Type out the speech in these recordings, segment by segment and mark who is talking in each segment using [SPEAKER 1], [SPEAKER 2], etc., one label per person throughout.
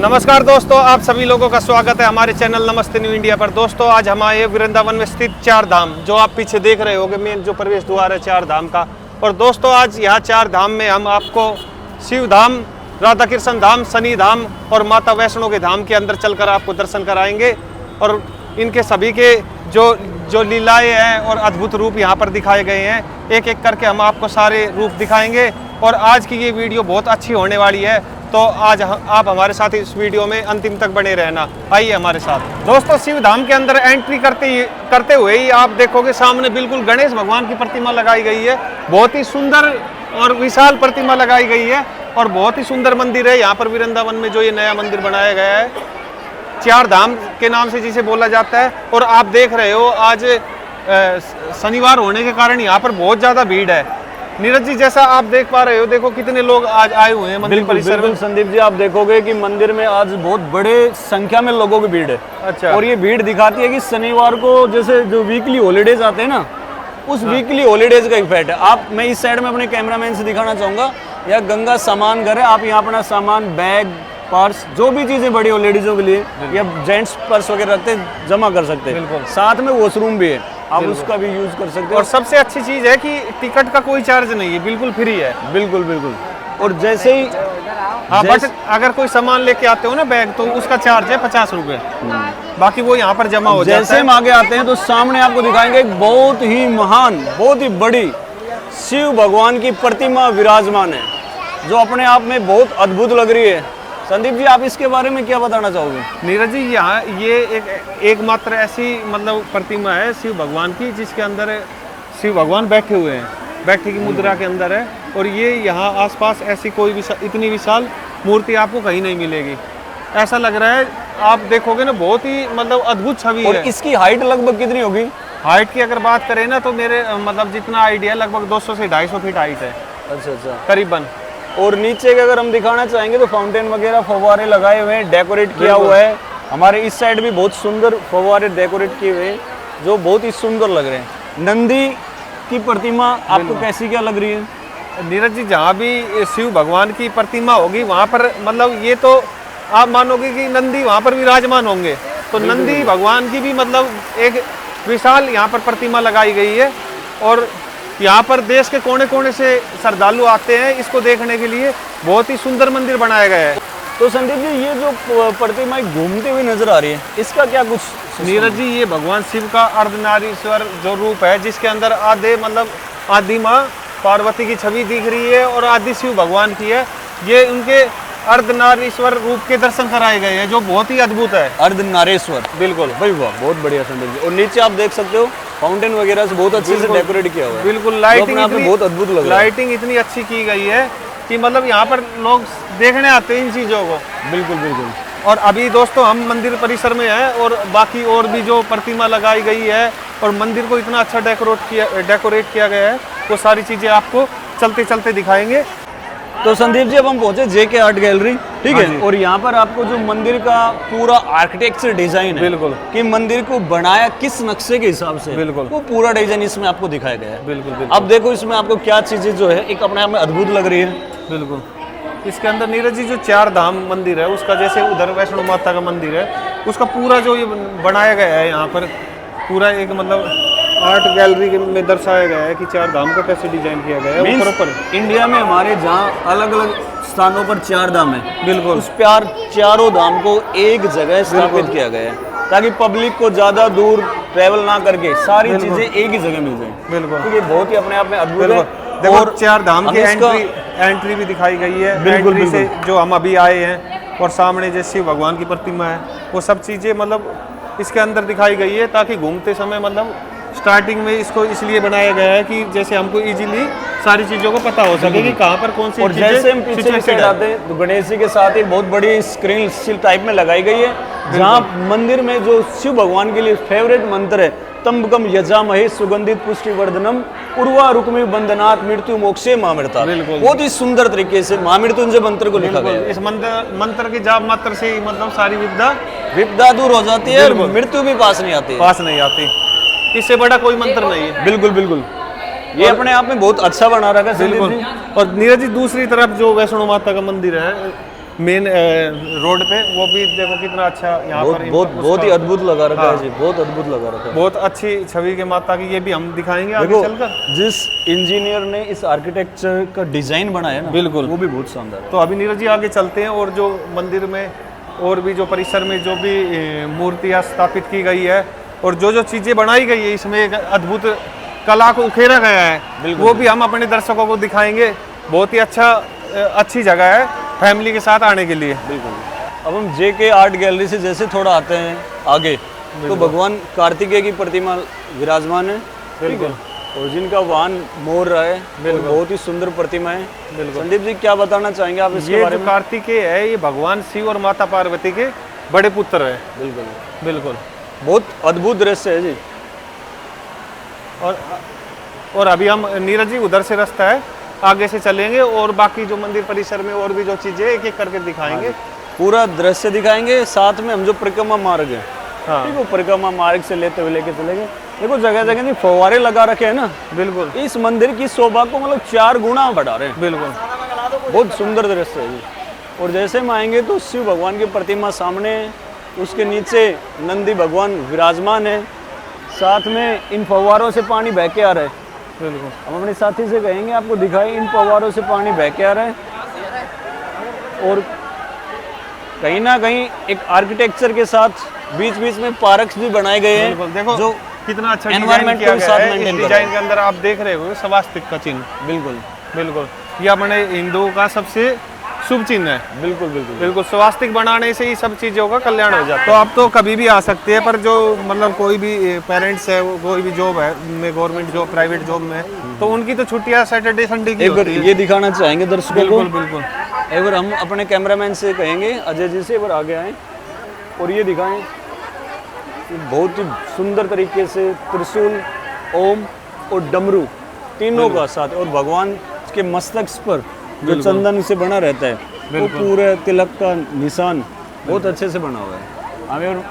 [SPEAKER 1] नमस्कार दोस्तों, आप सभी लोगों का स्वागत है हमारे चैनल नमस्ते न्यू इंडिया पर। दोस्तों आज हम आए वृंदावन में स्थित चार धाम, जो आप पीछे देख रहे होंगे, मेन जो प्रवेश द्वार है चार धाम का। और दोस्तों आज यहाँ चार धाम में हम आपको शिव धाम, राधा कृष्ण धाम, शनि धाम और माता वैष्णो के धाम के अंदर चलकर आपको दर्शन कराएंगे। और इनके सभी के जो लीलाएँ हैं और अद्भुत रूप यहाँ पर दिखाए गए हैं, एक एक करके हम आपको सारे रूप दिखाएंगे। और आज की ये वीडियो बहुत अच्छी होने वाली है, तो आज आप हमारे साथ इस वीडियो में अंतिम तक बने रहना। आइए हमारे साथ। दोस्तों शिव धाम के अंदर एंट्री करते हुए ही आप देखोगे सामने बिल्कुल गणेश भगवान की प्रतिमा लगाई गई है। बहुत ही सुंदर और विशाल प्रतिमा लगाई गई है और बहुत ही सुंदर मंदिर है यहाँ पर वृंदावन में। जो ये नया मंदिर बनाया गया है, चार धाम के नाम से जिसे बोला जाता है। और आप देख रहे हो आज शनिवार होने के कारण यहाँ पर बहुत ज़्यादा भीड़ है। नीरज जी, जैसा आप देख पा रहे हो, देखो कितने लोग आज आए हुए हैं मंदिर परिसर में।
[SPEAKER 2] संदीप जी, आप देखोगे कि मंदिर में आज बहुत बड़े संख्या में लोगों की भीड़ है।
[SPEAKER 1] अच्छा।
[SPEAKER 2] और ये भीड़ दिखाती है कि शनिवार को जैसे जो वीकली हॉलीडेज आते हैं ना, उस वीकली हॉलीडेज का इफेक्ट है। मैं इस साइड में अपने कैमरामैन से दिखाना चाहूंगा, यह गंगा सामान घर है। आप यहाँ अपना सामान, बैग, पर्स, जो भी चीजें बड़ी हो लेडीजों के लिए या जेंट्स पर्स वगैरह रखते हैं, जमा कर सकते हैं। साथ में वॉशरूम भी है, आप उसका भी यूज कर सकते हैं।
[SPEAKER 1] और सबसे अच्छी चीज है कि टिकट का कोई चार्ज नहीं है, बिल्कुल फ्री है।
[SPEAKER 2] बिल्कुल बिल्कुल। और जैसे ही
[SPEAKER 1] बट अगर कोई सामान लेके आते हो ना, बैग, तो उसका चार्ज है 50 रुपए। बाकी वो यहाँ पर जमा हो जाता है।
[SPEAKER 2] जैसे हम आगे आते हैं तो सामने आपको दिखाएंगे एक बहुत ही महान, बहुत ही बड़ी शिव भगवान की प्रतिमा विराजमान है, जो अपने आप में बहुत अद्भुत लग रही है। संदीप जी, आप इसके बारे में क्या बताना चाहोगे?
[SPEAKER 1] नीरज जी, यहाँ ये एकमात्र ऐसी मतलब प्रतिमा है शिव भगवान की, जिसके अंदर शिव भगवान बैठे हुए हैं, बैठे की मुद्रा के अंदर है। और ये यहाँ आसपास ऐसी कोई इतनी विशाल मूर्ति आपको कहीं नहीं मिलेगी। ऐसा लग रहा है, आप देखोगे ना, बहुत ही मतलब अद्भुत छवि है।
[SPEAKER 2] इसकी हाइट लगभग कितनी होगी?
[SPEAKER 1] हाइट की अगर बात करें ना, तो मेरे मतलब जितना आइडिया, लगभग 200 से 250 फीट हाइट है।
[SPEAKER 2] अच्छा,
[SPEAKER 1] करीबन।
[SPEAKER 2] और नीचे का अगर हम दिखाना चाहेंगे तो फाउंटेन वगैरह, फव्वारे लगाए हुए हैं, डेकोरेट किया हुआ है। हमारे इस साइड भी बहुत सुंदर फव्वारे डेकोरेट किए हुए हैं, जो बहुत ही सुंदर लग रहे हैं। नंदी की प्रतिमा आपको कैसी क्या लग रही है?
[SPEAKER 1] नीरज जी, जहाँ भी शिव भगवान की प्रतिमा होगी वहाँ पर मतलब ये तो आप मानोगे कि नंदी वहाँ पर विराजमान होंगे। तो नंदी भगवान की भी मतलब एक विशाल यहाँ पर प्रतिमा लगाई गई है। और यहाँ पर देश के कोने कोने से श्रद्धालु आते हैं इसको देखने के लिए। बहुत ही सुंदर मंदिर बनाया गया है।
[SPEAKER 2] तो संदीप जी, ये जो प्रतिमा घूमते हुए नजर आ रही है, इसका क्या कुछ?
[SPEAKER 1] नीरज जी, ये भगवान शिव का अर्धनारीश्वर जो रूप है, जिसके अंदर आधे मतलब आदि माँ पार्वती की छवि दिख रही है और आदि शिव भगवान की है। ये उनके अर्धनारीश्वर रूप के दर्शन कराए गए हैं, जो बहुत ही अद्भुत है।
[SPEAKER 2] अर्धनारीश्वर, बिल्कुल भाई, वाह, बहुत बढ़िया संदीप जी। और नीचे आप देख सकते हो फाउंटेन वगैरह से बहुत अच्छे से डेकोरेट किया हुआ है।
[SPEAKER 1] बिल्कुल, लाइटिंग
[SPEAKER 2] बहुत अद्भुत लग रहा है।
[SPEAKER 1] लाइटिंग इतनी अच्छी की गई है कि मतलब यहाँ पर लोग देखने आते हैं इन चीज़ों को।
[SPEAKER 2] बिल्कुल बिल्कुल।
[SPEAKER 1] और अभी दोस्तों हम मंदिर परिसर में हैं और बाकी और भी जो प्रतिमा लगाई गई है और मंदिर को इतना अच्छा डेकोरेट किया गया है, वो सारी चीज़ें आपको चलते चलते दिखाएंगे।
[SPEAKER 2] तो संदीप जी, अब हम पहुंचे जेके आर्ट गैलरी, ठीक है। और यहाँ पर आपको जो मंदिर का पूरा आर्किटेक्चर डिजाइन है,
[SPEAKER 1] बिल्कुल,
[SPEAKER 2] कि मंदिर को बनाया किस नक्शे के हिसाब से,
[SPEAKER 1] बिल्कुल,
[SPEAKER 2] वो पूरा डिजाइन इसमें आपको दिखाया गया है।
[SPEAKER 1] बिल्कुल बिल्कुल।
[SPEAKER 2] अब देखो इसमें आपको क्या चीजें जो है एक अपने आप में अद्भुत लग रही है।
[SPEAKER 1] बिल्कुल। इसके अंदर नीरज जी जो चार धाम मंदिर है, उसका जैसे उधर वैष्णो माता का मंदिर है, उसका पूरा जो ये बनाया गया है यहाँ पर, पूरा एक मतलब आर्ट गैलरी में दर्शाया गया है कि चार धाम को कैसे डिजाइन किया गया है। ऊपर
[SPEAKER 2] इंडिया में हमारे जहाँ अलग अलग स्थानों पर चार धाम है,
[SPEAKER 1] बिल्कुल,
[SPEAKER 2] उस चारों धाम को एक जगह स्थापित किया गया है, ताकि पब्लिक को ज्यादा दूर ट्रेवल ना करके सारी चीजें एक ही जगह मिल जाए।
[SPEAKER 1] बिल्कुल।
[SPEAKER 2] तो ये बहुत ही अपने आप में अद्भुत है।
[SPEAKER 1] और चार धाम की एंट्री भी दिखाई गई है। एंट्री से जो हम अभी आए हैं और सामने जैसे शिव भगवान की प्रतिमा है, वो सब चीजें मतलब इसके अंदर दिखाई गई है, ताकि घूमते समय मतलब स्टार्टिंग में इसको इसलिए बनाया गया है कि जैसे हमको इजीली सारी चीज़ों को पता हो सके कि कहाँ पर कौन सी।
[SPEAKER 2] और जैसे हम पीछे साइड आते हैं तो गणेश जी के साथ एक बहुत बड़ी स्क्रीन टाइप में लगाई गई है, जहाँ मंदिर में जो शिव भगवान के लिए फेवरेट मंत्र है, तंबकम यजामहे सुगंधित पुष्टि वर्धनम उर्वा रुक्मि बंधनात् मृत्यु मोक्षे मामृता। बहुत ही सुंदर तरीके से महामृत्युंजय मंत्र को लिखा गया है।
[SPEAKER 1] इस मंत्र के जाप मात्र से मतलब सारी
[SPEAKER 2] विपदा दूर हो जाती है, मृत्यु भी पास नहीं आती।
[SPEAKER 1] इससे बड़ा कोई मंत्र नहीं है।
[SPEAKER 2] बिल्कुल बिल्कुल। ये अपने आप में बहुत अच्छा बना रखा है।
[SPEAKER 1] बिल्कुल। और नीरज जी, दूसरी तरफ जो वैष्णो माता का मंदिर है, मेन रोड पे, वो भी देखो कितना अच्छा यहाँ पर
[SPEAKER 2] बहुत ही अद्भुत लगा रखा है जी, बहुत अद्भुत लगा रखा है।
[SPEAKER 1] बहुत अच्छी छवि के माता की, ये भी हम दिखाएंगे आगे
[SPEAKER 2] देखो
[SPEAKER 1] चलकर।
[SPEAKER 2] जिस इंजीनियर ने इस आर्किटेक्चर का डिजाइन बनाया ना,
[SPEAKER 1] बिल्कुल,
[SPEAKER 2] वो भी बहुत शानदार है।
[SPEAKER 1] तो अभी नीरज जी आगे चलते हैं, और जो मंदिर में और भी जो परिसर में जो भी मूर्तियाँ स्थापित की गई है और जो जो चीज़ें बनाई गई है, इसमें एक अद्भुत कला को उखेरा गया है, वो भी हम अपने दर्शकों को दिखाएंगे। बहुत ही अच्छी जगह है फैमिली के साथ आने के लिए।
[SPEAKER 2] बिल्कुल। अब हम JK आर्ट गैलरी से जैसे थोड़ा आते हैं आगे, तो भगवान कार्तिकेय की प्रतिमा विराजमान है, ठीक है, और जिनका वाहन मोर रहा है, और बहुत ही सुंदर प्रतिमा है। संदीप जी क्या बताना चाहेंगे आप इसके बारे में?
[SPEAKER 1] कार्तिकेय है, ये भगवान शिव और माता पार्वती के बड़े पुत्र है।
[SPEAKER 2] बिल्कुल
[SPEAKER 1] बिल्कुल,
[SPEAKER 2] बहुत अद्भुत दृश्य है जी।
[SPEAKER 1] और अभी हम नीरज जी उधर से रास्ता है, आगे से चलेंगे और बाकी जो मंदिर परिसर में और भी जो चीजें एक एक करके दिखाएंगे,
[SPEAKER 2] पूरा दृश्य दिखाएंगे। साथ में हम जो परिक्रमा मार्ग है,
[SPEAKER 1] हाँ,
[SPEAKER 2] ठीक है, परिक्रमा मार्ग से लेते हुए लेके चलेंगे। देखो जगह जगह नहीं फव्वारे लगा रखे हैं ना,
[SPEAKER 1] बिल्कुल,
[SPEAKER 2] इस मंदिर की शोभा को मतलब 4 गुना बढ़ा रहे हैं।
[SPEAKER 1] बिल्कुल,
[SPEAKER 2] बहुत सुंदर दृश्य है जी। और जैसे हम आएंगे तो शिव भगवान की प्रतिमा सामने है, उसके नीचे नंदी भगवान विराजमान है, साथ में इन फव्वारों से पानी बह के आ रहा है।
[SPEAKER 1] बिल्कुल,
[SPEAKER 2] हम अपने साथी से कहेंगे आपको दिखाएं, इन फव्वारों से पानी बह के आ रहा है, और कहीं ना कहीं एक आर्किटेक्चर के साथ बीच बीच में पार्क्स भी बनाए गए हैं।
[SPEAKER 1] देखो
[SPEAKER 2] जो
[SPEAKER 1] कितना अच्छा
[SPEAKER 2] एनवायरनमेंट
[SPEAKER 1] किया
[SPEAKER 2] के
[SPEAKER 1] गया
[SPEAKER 2] साथ
[SPEAKER 1] है।
[SPEAKER 2] मेंटेन
[SPEAKER 1] इस
[SPEAKER 2] कर रहा है।
[SPEAKER 1] डिजाइन के अंदर आप देख रहे हो स्वास्तिक का चिन्ह।
[SPEAKER 2] बिल्कुल
[SPEAKER 1] बिल्कुल, ये अपने हिंदुओं का सबसे शुभ चिन्ह है।
[SPEAKER 2] बिल्कुल बिल्कुल
[SPEAKER 1] बिल्कुल, स्वास्तिक बनाने से ही सब चीज़ों का कल्याण हो जाता है। तो आप तो कभी भी आ सकते हैं, पर जो मतलब कोई भी पेरेंट्स है, कोई भी जॉब है में, गवर्नमेंट जॉब, प्राइवेट जॉब में, तो उनकी तो छुट्टियां सैटरडे संडे की
[SPEAKER 2] एक बार
[SPEAKER 1] होती है।
[SPEAKER 2] ये दिखाना चाहेंगे दर्शकों को।
[SPEAKER 1] बिल्कुल बिल्कुल,
[SPEAKER 2] एक बार हम अपने कैमरामैन से कहेंगे अजय जी से, एक बार आगे आएँ और ये दिखाएं। बहुत ही सुंदर तरीके से त्रिशूल, ओम और डमरू तीनों का साथ, और भगवान के मस्तक पर जो चंदन से बना रहता है, वो पूरे तिलक का निशान बहुत अच्छे से बना हुआ है। हमें और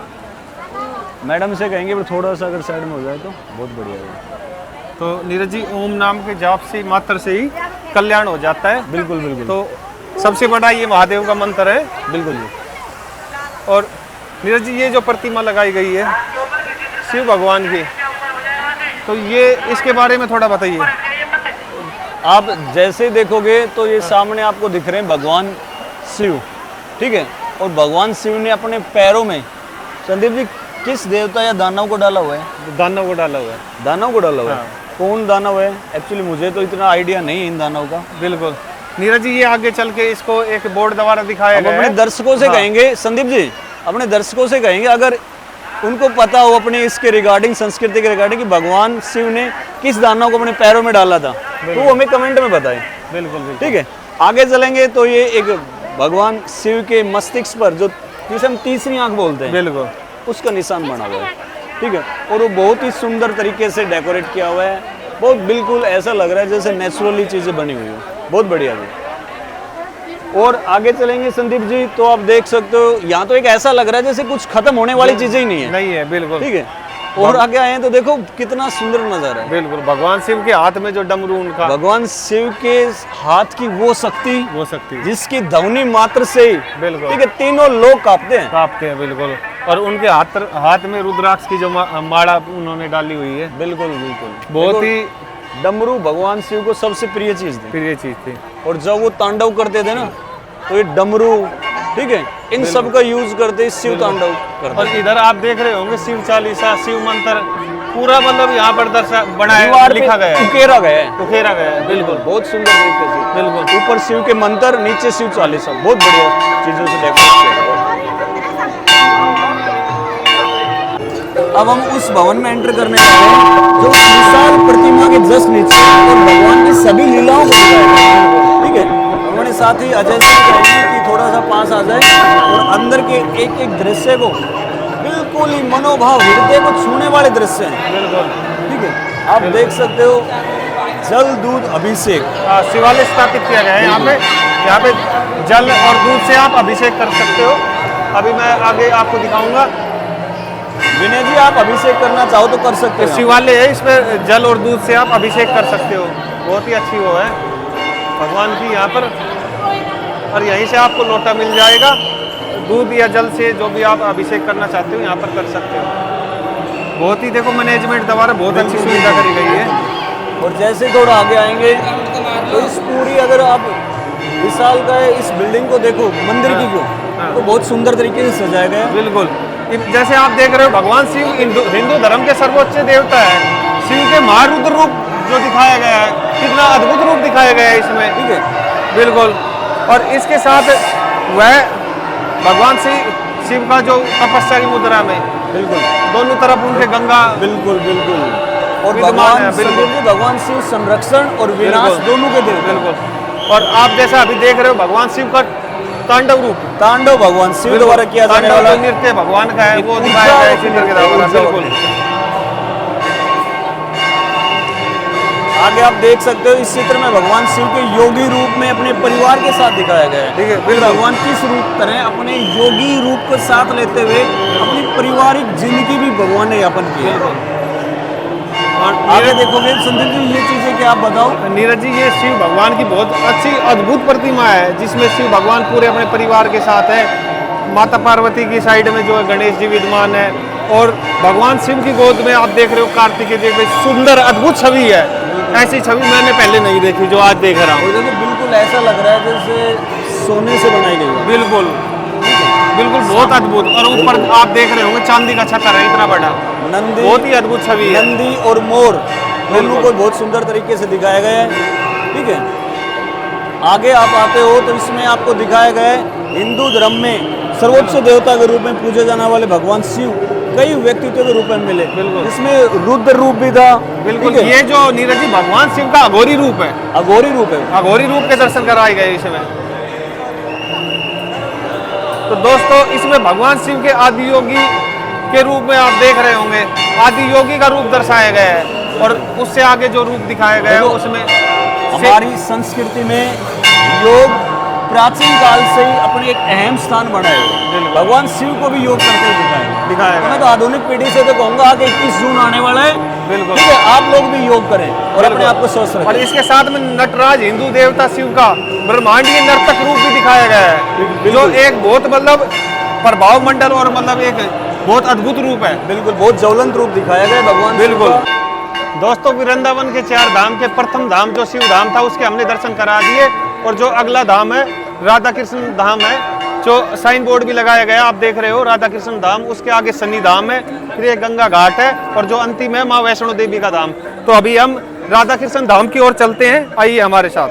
[SPEAKER 2] मैडम से कहेंगे वो थोड़ा सा अगर साइड में हो जाए तो बहुत बढ़िया है।
[SPEAKER 1] तो नीरज जी, ओम नाम के जाप से मात्र से ही कल्याण हो जाता है।
[SPEAKER 2] बिल्कुल बिल्कुल,
[SPEAKER 1] तो सबसे बड़ा ये महादेव का मंत्र है।
[SPEAKER 2] बिल्कुल जी।
[SPEAKER 1] और नीरज जी, ये जो प्रतिमा लगाई गई है शिव भगवान की, तो ये इसके बारे में थोड़ा बताइए।
[SPEAKER 2] आप जैसे देखोगे तो ये सामने आपको दिख रहे हैं भगवान शिव, ठीक है, और भगवान शिव ने अपने पैरों में, संदीप जी, किस देवता या दानव को डाला हुआ है?
[SPEAKER 1] दानव को डाला हुआ है।
[SPEAKER 2] दानव को डाला हुआ है। कौन दानव है? एक्चुअली मुझे तो इतना आइडिया नहीं है इन दानव का।
[SPEAKER 1] बिल्कुल नीरज जी, ये आगे चल के इसको एक बोर्ड द्वारा दिखाया गया है।
[SPEAKER 2] अपने दर्शकों से कहेंगे, संदीप जी, अपने दर्शकों से कहेंगे अगर उनको पता हो अपने इसके रिगार्डिंग, संस्कृति के रिगार्डिंग, कि भगवान शिव ने किस दानव को अपने पैरों में डाला था, तो वो हमें कमेंट में बताएं।
[SPEAKER 1] बिल्कुल,
[SPEAKER 2] ठीक है। आगे चलेंगे तो ये एक भगवान शिव के मस्तिष्क पर, जो जिसे हम तीसरी आंख बोलते हैं,
[SPEAKER 1] बिल्कुल,
[SPEAKER 2] उसका निशान बना हुआ है, ठीक है, और वो बहुत ही सुंदर तरीके से डेकोरेट किया हुआ है। बहुत बिल्कुल ऐसा लग रहा है जैसे नेचुरली चीज़ें बनी हुई हो। बहुत बढ़िया है। और आगे चलेंगे संदीप जी, तो आप देख सकते हो यहाँ तो एक ऐसा लग रहा है जैसे कुछ खत्म होने वाली चीजें ही नहीं है।
[SPEAKER 1] नहीं है, बिल्कुल,
[SPEAKER 2] ठीक है। और आगे आए हैं तो देखो कितना सुंदर नजारा है।
[SPEAKER 1] बिल्कुल, भगवान शिव के हाथ में जो डमरू, उनका
[SPEAKER 2] भगवान शिव के हाथ की वो शक्ति
[SPEAKER 1] जिसकी
[SPEAKER 2] ध्वनि मात्र से ही,
[SPEAKER 1] बिल्कुल,
[SPEAKER 2] ठीक है, तीनों लोग कांपते हैं।
[SPEAKER 1] बिल्कुल। और उनके हाथ में रुद्राक्ष की जो माला उन्होंने डाली हुई है।
[SPEAKER 2] बिल्कुल बिल्कुल,
[SPEAKER 1] बहुत ही
[SPEAKER 2] डमरू भगवान शिव को सबसे प्रिय चीज
[SPEAKER 1] थी।
[SPEAKER 2] और जब वो तांडव करते थे ना, तो ये डमरू, ठीक है, इन सब का यूज करते शिव तांडव करते।
[SPEAKER 1] और इधर आप देख रहे होंगे शिव चालीसा, शिव मंत्र, पूरा मतलब यहाँ पर बनाया, लिखा गया है, उकेरा गया है। बिल्कुल,
[SPEAKER 2] बहुत सुंदर तरीके से।
[SPEAKER 1] बिल्कुल,
[SPEAKER 2] ऊपर शिव के मंत्र, नीचे शिव चालीसा, बहुत बढ़िया चीजों से डेकोरेट किया गया है। अब हम उस भवन में एंटर करने वाले हैं जो विशाल प्रतिमा के जस्ट नीचे और भगवान की सभी लीलाओं को दिखाएगा। ठीक है, हमारे साथ ही अजय से कहेंगे कि थोड़ा सा पास आ जाए और अंदर के एक एक दृश्य को, बिल्कुल ही मनोभाव, हृदय को छूने वाले दृश्य हैं।
[SPEAKER 1] बिल्कुल,
[SPEAKER 2] ठीक है, आप देख सकते हो जल दूध अभिषेक
[SPEAKER 1] शिवालय स्थापित किया गया है। यहाँ पे जल और दूध से आप अभिषेक कर सकते हो। अभी मैं आगे आपको दिखाऊंगा।
[SPEAKER 2] विनय जी, आप अभिषेक करना चाहो तो कर सकते हो।
[SPEAKER 1] शिवालय है, इसमें जल और दूध से आप अभिषेक कर सकते हो। बहुत ही अच्छी वो है भगवान की यहाँ पर। और यहीं से आपको लोटा मिल जाएगा। दूध या जल से जो भी आप अभिषेक करना चाहते हो यहाँ पर कर सकते हो। बहुत ही देखो मैनेजमेंट द्वारा बहुत अच्छी सुविधा करी गई है।
[SPEAKER 2] और जैसे थोड़ा आगे आएंगे तो इस पूरी, अगर आप विशाल का इस बिल्डिंग को देखो, मंदिर की को, तो बहुत सुंदर तरीके से सजाया गया है।
[SPEAKER 1] बिल्कुल, जैसे आप देख रहे हो भगवान शिव हिंदू धर्म के सर्वोच्च देवता है। शिव के महारुद्र रूप जो दिखाया गया है, कितना अद्भुत रूप दिखाया गया है इसमें।
[SPEAKER 2] ठीक है,
[SPEAKER 1] बिल्कुल। और इसके साथ वह भगवान शिव का जो तपस्या की मुद्रा में
[SPEAKER 2] बिल्कुल
[SPEAKER 1] दोनों तरफ उनके गंगा
[SPEAKER 2] बिल्कुल बिल्कुल और
[SPEAKER 1] विद्यमान है।
[SPEAKER 2] भगवान शिव संरक्षण और विनाश दोनों के देवता।
[SPEAKER 1] बिल्कुल। और आप जैसा अभी देख रहे हो भगवान शिव का तांडव रूप,
[SPEAKER 2] तांडव भगवान शिव द्वारा किया जाने वाला
[SPEAKER 1] नृत्य भगवान का है, वो दिखाया गया है चित्र के द्वारा। बिल्कुल।
[SPEAKER 2] आगे आप देख सकते हो इस चित्र में भगवान शिव के योगी रूप में अपने परिवार के साथ दिखाया गया है।
[SPEAKER 1] ठीक है,
[SPEAKER 2] फिर भगवान किस रूप तरह अपने योगी रूप को साथ लेते हुए अपनी पारिवारिक जिंदगी भी भगवान ने यापन की है। और आगे देखोगे संदीप जी, ये चीजें क्या आप बताओ।
[SPEAKER 1] नीरज जी, ये शिव भगवान की बहुत अच्छी अद्भुत प्रतिमा है, जिसमें शिव भगवान पूरे अपने परिवार के साथ है। माता पार्वती की साइड में जो है गणेश जी विद्यमान है, और भगवान शिव की गोद में आप देख रहे हो कार्तिकेय जी की सुंदर अद्भुत छवि है। ऐसी छवि मैंने पहले नहीं देखी जो आज देख रहा हूँ।
[SPEAKER 2] देखो बिल्कुल ऐसा लग रहा है जैसे सोने से बनाई गई है।
[SPEAKER 1] बिल्कुल बिल्कुल, बहुत अद्भुत। और ऊपर आप देख रहे होंगे चांदी का छतर है इतना बड़ा,
[SPEAKER 2] नंदी,
[SPEAKER 1] बहुत ही अद्भुत छवि है।
[SPEAKER 2] नंदी और मोर दोनों को बहुत सुंदर तरीके से दिखाया गया है। ठीक है, आगे आप आते हो तो इसमें आपको दिखाया गया है हिंदू धर्म में सर्वोच्च देवता के रूप में पूजे जाने वाले भगवान शिव कई व्यक्तित्व के रूप में मिले।
[SPEAKER 1] बिल्कुल।
[SPEAKER 2] इसमें रुद्र रूप भी था।
[SPEAKER 1] बिल्कुल, ये जो नीरज जी भगवान शिव का अघोरी रूप है,
[SPEAKER 2] अघोरी रूप है,
[SPEAKER 1] अघोरी रूप के दर्शन कराए गए इसमें। तो दोस्तों, इसमें भगवान शिव के आदि योगी के रूप में आप देख रहे होंगे, आदि योगी का रूप दर्शाया गया है। और उससे आगे जो रूप दिखाया गया है उसमें
[SPEAKER 2] हमारी संस्कृति में योग प्राचीन काल से ही अपने एक अहम स्थान बनाए हुए। भगवान शिव को भी योग करते हुए दिखाया। मैं तो आधुनिक पीढ़ी से तो कहूँगा कि 21 जून आने वाला है।
[SPEAKER 1] बिल्कुल,
[SPEAKER 2] ठीक है, आप लोग भी योग करें और अपने आप को स्वस्थ रखें।
[SPEAKER 1] और इसके साथ में नटराज हिंदू देवता शिव का ब्रह्मांडीय नर्तक रूप भी दिखाया गया है, जो एक बहुत मतलब प्रभाव मंडल और मतलब एक बहुत अद्भुत रूप है।
[SPEAKER 2] बिल्कुल, बहुत ज्वलंत रूप दिखाया गया भगवान।
[SPEAKER 1] बिल्कुल। दोस्तों, वृंदावन के 4 धाम के प्रथम धाम जो शिव धाम था उसके हमने दर्शन करा दिए, और जो अगला धाम है राधा कृष्ण धाम है, जो साइन बोर्ड भी लगाया गया आप देख रहे हो, राधा कृष्ण धाम। उसके आगे शनि धाम है, फिर ये गंगा घाट है, और जो अंतिम है माँ वैष्णो देवी का धाम। तो अभी हम राधा कृष्ण धाम की ओर चलते हैं, आइए हमारे साथ।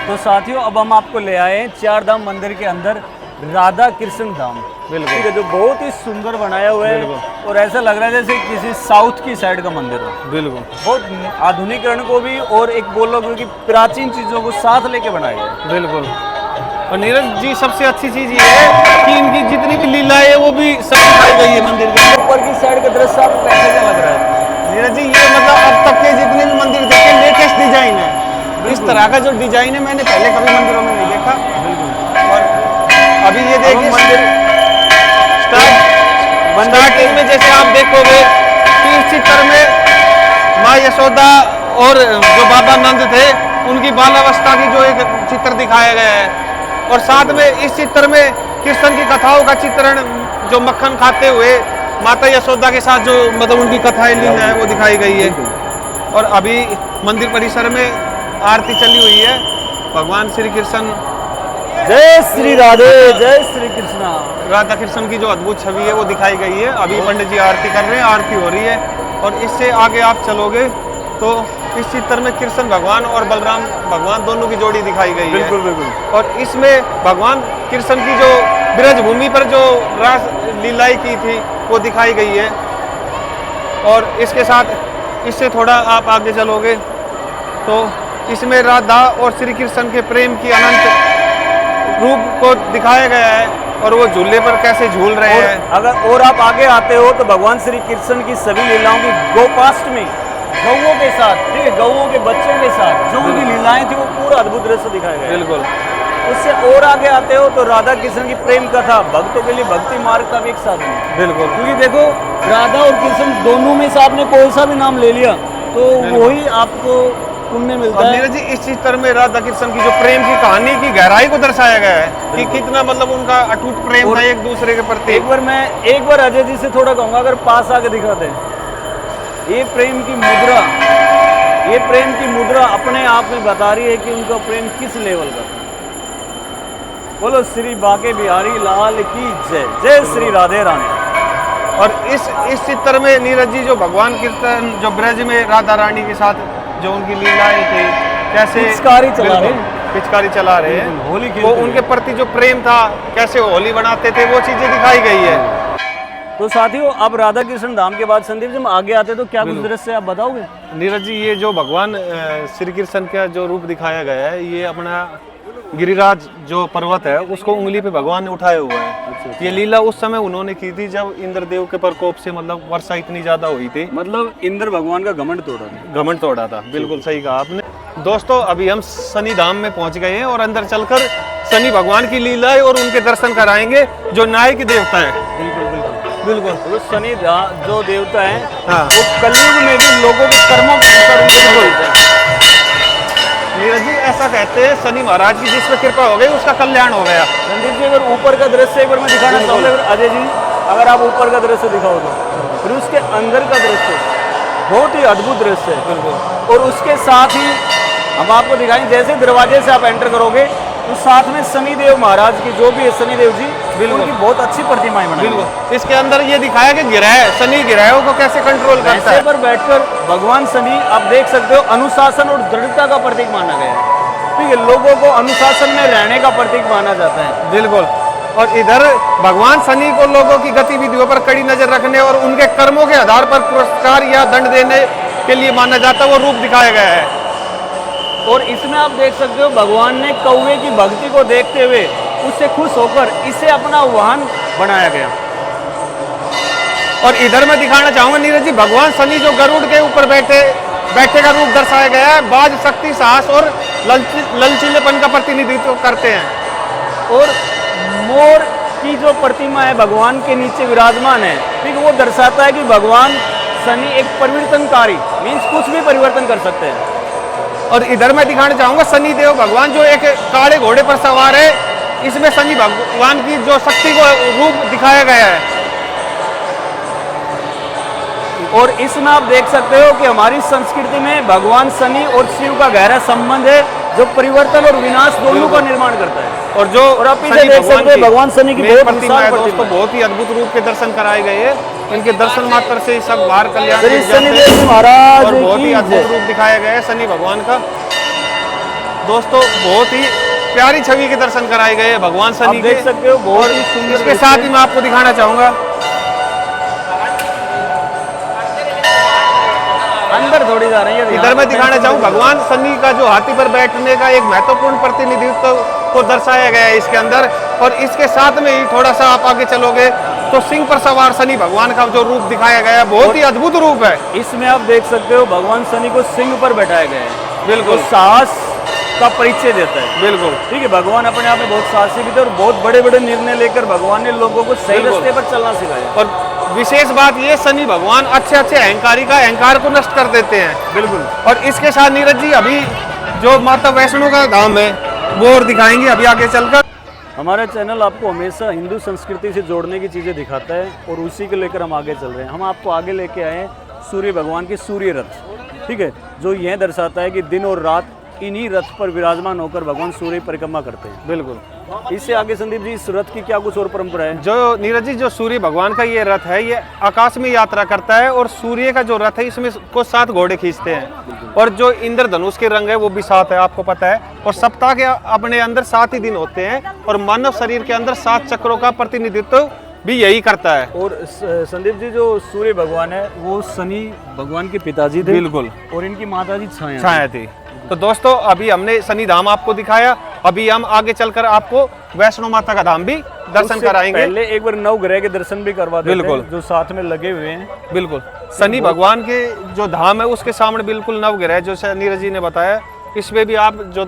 [SPEAKER 2] तो साथियों, अब हम आपको ले आए 4 धाम मंदिर के अंदर राधा कृष्ण धाम।
[SPEAKER 1] बिल्कुल,
[SPEAKER 2] ठीक है, जो बहुत ही सुंदर बनाया हुआ है, और ऐसा लग रहा है जैसे किसी साउथ की साइड का मंदिर हो।
[SPEAKER 1] बिल्कुल,
[SPEAKER 2] बहुत आधुनिकरण को भी और एक बोलो कि प्राचीन चीजों को साथ लेके बनाया है।
[SPEAKER 1] बिल्कुल। और नीरज जी, सबसे अच्छी चीज ये है कि इनकी जितनी भी लीलाएं है वो भी सब दिखाई गई है मंदिर के
[SPEAKER 2] ऊपर की साइड का दृश्य आपको कैसे क्या लग रहा है?
[SPEAKER 1] नीरज जी, ये मतलब अब तक के जितने भी मंदिर देखे लेटेस्ट डिजाइन है। इस तरह का जो डिजाइन है मैंने पहले कभी मंदिरों में नहीं देखा। और अभी ये देखिए मंदिर स्टार्टिंग में जैसे आप देखोगे कि इस चित्र में माँ यशोदा और जो बाबा नंद थे उनकी बालावस्था की जो एक चित्र दिखाया गया है, और साथ में इस चित्र में कृष्ण की कथाओं का चित्रण, जो मक्खन खाते हुए माता यशोदा के साथ जो मतलब उनकी कथाएं लीला है वो दिखाई गई है। और अभी मंदिर परिसर में आरती चली हुई है। भगवान श्री कृष्ण,
[SPEAKER 2] जय श्री राधे, जय श्री कृष्णा।
[SPEAKER 1] राधा कृष्ण की जो अद्भुत छवि है वो दिखाई गई है। अभी पंडित जी आरती कर रहे हैं, आरती हो रही है। और इससे आगे आप चलोगे तो इस चित्र में कृष्ण भगवान और बलराम भगवान दोनों की जोड़ी दिखाई गई है।
[SPEAKER 2] बिल्कुल बिल्कुल।
[SPEAKER 1] और इसमें भगवान कृष्ण की जो ब्रज भूमि पर जो रास लीलाएं की थी वो दिखाई गई है। और इसके साथ इससे थोड़ा आप आगे चलोगे तो इसमें राधा और श्री कृष्ण के प्रेम की अनंत रूप को दिखाया गया है, और वो झूले पर कैसे झूल रहे हैं।
[SPEAKER 2] अगर और आप आगे आते हो तो भगवान श्री कृष्ण की सभी लीलाओं की गोपाष्टमी गौओं के साथ, ठीक है, गौओं के बच्चों के साथ जो उनकी लीलाएं थी वो पूरा अद्भुत दृश्य दिखाया गया।
[SPEAKER 1] बिल्कुल।
[SPEAKER 2] उससे और आगे आते हो तो राधा कृष्ण की प्रेम कथा, भक्तों के लिए भक्ति मार्ग का भी एक साधन है।
[SPEAKER 1] बिल्कुल,
[SPEAKER 2] क्योंकि देखो राधा और कृष्ण दोनों में से आपने कोई सा भी नाम ले लिया तो वही आपको पुण्य मिलता
[SPEAKER 1] और
[SPEAKER 2] है।
[SPEAKER 1] नीरज जी इस चित्र में राधा कृष्ण की जो प्रेम की कहानी की गहराई को दर्शाया गया है कि कितना मतलब उनका अटूट प्रेम था एक दूसरे के प्रति।
[SPEAKER 2] एक बार अजय जी से थोड़ा कहूंगा, अगर पास आके दिखाते हैं ये प्रेम की मुद्रा, ये प्रेम की मुद्रा अपने आप में बता रही है कि उनका प्रेम किस लेवल का था। बोलो श्री बाके बिहारी लाल की जय, जय श्री राधे रानी।
[SPEAKER 1] और इस चित्र में नीरज जी जो भगवान कृष्ण जो ब्रज में राधा रानी के साथ जो उनकी लीलाएं थी, कैसे
[SPEAKER 2] पिचकारी चला रहे हैं,
[SPEAKER 1] पिचकारी चला रहे हैं,
[SPEAKER 2] होली
[SPEAKER 1] वो उनके प्रति जो प्रेम था, कैसे होली बनाते थे, वो चीजें दिखाई गई है।
[SPEAKER 2] तो साथियों अब राधा कृष्ण धाम के बाद संदीप जी हम आगे आते तो क्या कुछ दृश्य आप बताओगे?
[SPEAKER 1] नीरज जी ये जो भगवान श्री कृष्ण का जो रूप दिखाया गया है, ये अपना गिरिराज जो पर्वत है उसको उंगली पे भगवान ने उठाया हुआ है। ये लीला उस समय उन्होंने की थी जब इंद्रदेव के प्रकोप से मतलब वर्षा इतनी ज्यादा हुई थी,
[SPEAKER 2] मतलब इंद्र भगवान का घमंड तोड़ा था।
[SPEAKER 1] घमंड तोड़ा था, बिल्कुल सही कहा आपने। दोस्तों अभी हम शनि धाम में पहुंच गए हैं और अंदर चलकर शनि भगवान की लीलाएं और उनके दर्शन कराएंगे, जो नायक देवता है। बिल्कुल
[SPEAKER 2] तो शनि जो देवता है
[SPEAKER 1] हाँ।
[SPEAKER 2] वो कलयुग में भी लोगों के कर्मों के अनुसार उनके बोलते हैं।
[SPEAKER 1] नीरज जी ऐसा कहते हैं शनि महाराज की जिस पे कृपा हो गई उसका कल्याण हो गया।
[SPEAKER 2] संदीप जी अगर ऊपर का दृश्य एक बार मैं दिखाना चाहूँगा, अजय जी अगर आप ऊपर का दृश्य दिखाओ तो फिर उसके अंदर का दृश्य बहुत ही अद्भुत दृश्य है। और उसके साथ ही हम आपको दिखाएंगे, जैसे दरवाजे से आप एंटर करोगे तो साथ में शनिदेव महाराज की जो भी है शनिदेव जी उनकी बहुत अच्छी प्रतिमाएं बनाई हैं।
[SPEAKER 1] इसके अंदर ये दिखाया कि ग्रह शनि ग्रहों को कैसे कंट्रोल करता है।
[SPEAKER 2] पर बैठकर भगवान शनि आप देख सकते हो अनुशासन और दृढ़ता का प्रतीक माना गया है। ठीक है, लोगों को अनुशासन में रहने का प्रतीक माना जाता है।
[SPEAKER 1] बिल्कुल। और इधर भगवान शनि को लोगों की गतिविधियों पर कड़ी नजर रखने और उनके कर्मों के आधार पर पुरस्कार या दंड देने के लिए माना जाता है, वो रूप दिखाया गया है।
[SPEAKER 2] और इसमें आप देख सकते हो भगवान ने कौवे की भक्ति को देखते हुए उससे खुश होकर इसे अपना वाहन बनाया गया।
[SPEAKER 1] और इधर मैं दिखाना चाहूंगा नीरज जी, भगवान शनि जो गरुड़ के ऊपर बैठे का रूप दर्शाया गया है, बाज शक्ति साहस और ललचीलेपन का प्रतिनिधित्व करते हैं।
[SPEAKER 2] और मोर की जो प्रतिमा है भगवान के नीचे विराजमान है, ठीक है, वो दर्शाता है कि भगवान शनि एक परिवर्तनकारी मीन्स कुछ भी परिवर्तन कर सकते हैं।
[SPEAKER 1] और इधर मैं दिखाना चाहूंगा शनि देव भगवान जो एक काले घोड़े पर सवार है, इसमें शनि भगवान की जो शक्ति को रूप दिखाया गया है।
[SPEAKER 2] और इसमें आप देख सकते हो कि हमारी संस्कृति में भगवान शनि और शिव का गहरा संबंध है, जो परिवर्तन और विनाश दोनों का निर्माण करता है।
[SPEAKER 1] और
[SPEAKER 2] आप पीछे देख सकते हैं भगवान शनि की बहुत
[SPEAKER 1] प्रतिमा है दोस्तों, बहुत ही अद्भुत रूप के दर्शन कराए गए हैं। इनके दर्शन मात्र से सब बाहर कल्याण
[SPEAKER 2] महाराज
[SPEAKER 1] और बहुत ही अद्भुत रूप दिखाया गया है शनि भगवान का। दोस्तों बहुत ही प्यारी छवि के दर्शन कराए गए हैं भगवान शनि के,
[SPEAKER 2] देख सकते हो बहुत ही सुंदर।
[SPEAKER 1] इसके साथ ही मैं आपको दिखाना चाहूंगा
[SPEAKER 2] अंदर थोड़ी जा रही है,
[SPEAKER 1] इधर मैं दिखाना चाहूँ भगवान शनि का जो हाथी पर बैठने का एक महत्वपूर्ण प्रतिनिधित्व को दर्शाया गया है इसके अंदर। और इसके साथ में ही थोड़ा सा आप आगे चलोगे तो सिंह पर सवार शनि भगवान का जो रूप दिखाया गया है, बहुत ही अद्भुत रूप है।
[SPEAKER 2] इसमें आप देख सकते हो भगवान शनि को सिंह पर बैठाया गया है,
[SPEAKER 1] बिल्कुल
[SPEAKER 2] साहस का परिचय देता है।
[SPEAKER 1] बिल्कुल
[SPEAKER 2] ठीक है, भगवान अपने आप में बहुत साहसी भी थे और बहुत बड़े बड़े निर्णय लेकर भगवान ने लोगों को सही रास्ते पर चलना सिखाया।
[SPEAKER 1] और विशेष बात ये शनि भगवान अच्छे अहंकारी का अहंकार को नष्ट कर देते हैं।
[SPEAKER 2] बिल्कुल।
[SPEAKER 1] और इसके साथ नीरज जी अभी जो माता वैष्णो का धाम है वो और दिखाएंगे अभी आगे चलकर।
[SPEAKER 2] हमारा चैनल आपको हमेशा हिंदू संस्कृति से जोड़ने की चीज़ें दिखाता है और उसी को लेकर हम आगे चल रहे हैं। हम आपको आगे लेके आए हैं सूर्य भगवान के सूर्य रथ, ठीक है, जो यह दर्शाता है कि दिन और रात इन्हीं रथ पर विराजमान होकर भगवान सूर्य परिक्रमा करते हैं।
[SPEAKER 1] बिल्कुल।
[SPEAKER 2] इससे आगे संदीप जी इस रथ की क्या कुछ और परंपरा है?
[SPEAKER 1] जो नीरज जी जो सूर्य भगवान का ये रथ है, ये आकाश में यात्रा करता है और सूर्य का जो रथ है इसमें को 7 घोड़े खींचते हैं। और जो इंद्रधनुष के रंग है वो भी 7 है, आपको पता है। और सप्ताह के अपने अंदर 7 ही दिन होते हैं और मानव शरीर के अंदर 7 चक्रों का प्रतिनिधित्व भी यही करता है।
[SPEAKER 2] और संदीप जी जो सूर्य भगवान है वो शनि भगवान के पिताजी थे।
[SPEAKER 1] बिल्कुल।
[SPEAKER 2] और इनकी माता जी
[SPEAKER 1] छाया थी। तो दोस्तों अभी हमने शनि धाम आपको दिखाया, अभी हम आगे चलकर आपको वैष्णो माता का धाम भी दर्शन कराएंगे।
[SPEAKER 2] पहले एक बार 9 ग्रह के दर्शन भी करवा देते हैं,
[SPEAKER 1] बिल्कुल,
[SPEAKER 2] जो साथ में लगे हुए हैं।
[SPEAKER 1] बिल्कुल। शनि भगवान के जो धाम है उसके सामने बिल्कुल 9 ग्रह जो नीरज जी ने बताया, इसमें भी आप जो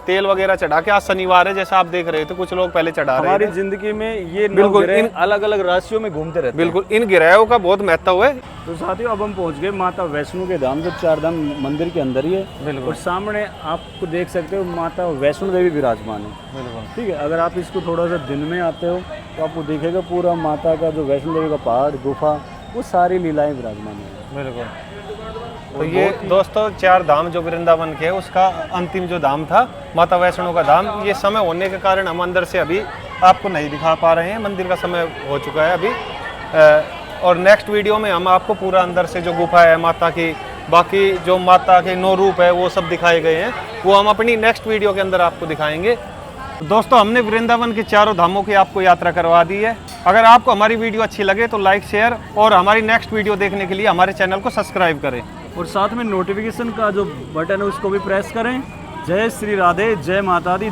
[SPEAKER 1] तेल वगैरह चढ़ा के, आज शनिवार है जैसा आप देख रहे थे, कुछ लोग पहले चढ़ा रहे
[SPEAKER 2] हमारी
[SPEAKER 1] थे।
[SPEAKER 2] जिंदगी में ये
[SPEAKER 1] बिल्कुल,
[SPEAKER 2] बिल्कुल अलग अलग राशियों में घूमते रहते हैं।
[SPEAKER 1] बिल्कुल, इन गिरहों का बहुत महत्व है।
[SPEAKER 2] तो साथियों अब हम पहुंच गए माता वैष्णो के धाम, जो 4 धाम मंदिर के अंदर ही है।
[SPEAKER 1] बिल्कुल।
[SPEAKER 2] और सामने आपको देख सकते हो माता वैष्णो देवी विराजमान है।
[SPEAKER 1] बिल्कुल,
[SPEAKER 2] ठीक है, अगर आप इसको थोड़ा सा दिन में आते हो तो आपको दिखेगा पूरा माता का जो वैष्णो देवी का पहाड़, गुफा, वो सारी लीलाएं विराजमान है।
[SPEAKER 1] बिल्कुल। तो ये दोस्तों 4 धाम जो वृंदावन के है, उसका अंतिम जो धाम था माता वैष्णो का धाम, ये समय होने के कारण हम अंदर से अभी आपको नहीं दिखा पा रहे हैं, मंदिर का समय हो चुका है अभी। और नेक्स्ट वीडियो में हम आपको पूरा अंदर से जो गुफा है माता की, बाकी जो माता के 9 रूप है वो सब दिखाए गए हैं, वो हम अपनी नेक्स्ट वीडियो के अंदर आपको दिखाएंगे। दोस्तों हमने वृंदावन के 4 धामों की आपको यात्रा करवा दी है। अगर आपको हमारी वीडियो अच्छी लगे तो लाइक, शेयर और हमारी नेक्स्ट वीडियो देखने के लिए हमारे चैनल को सब्सक्राइब करें।
[SPEAKER 2] और साथ में नोटिफिकेशन का जो बटन है उसको भी प्रेस करें। जय श्री राधे, जय माता दी।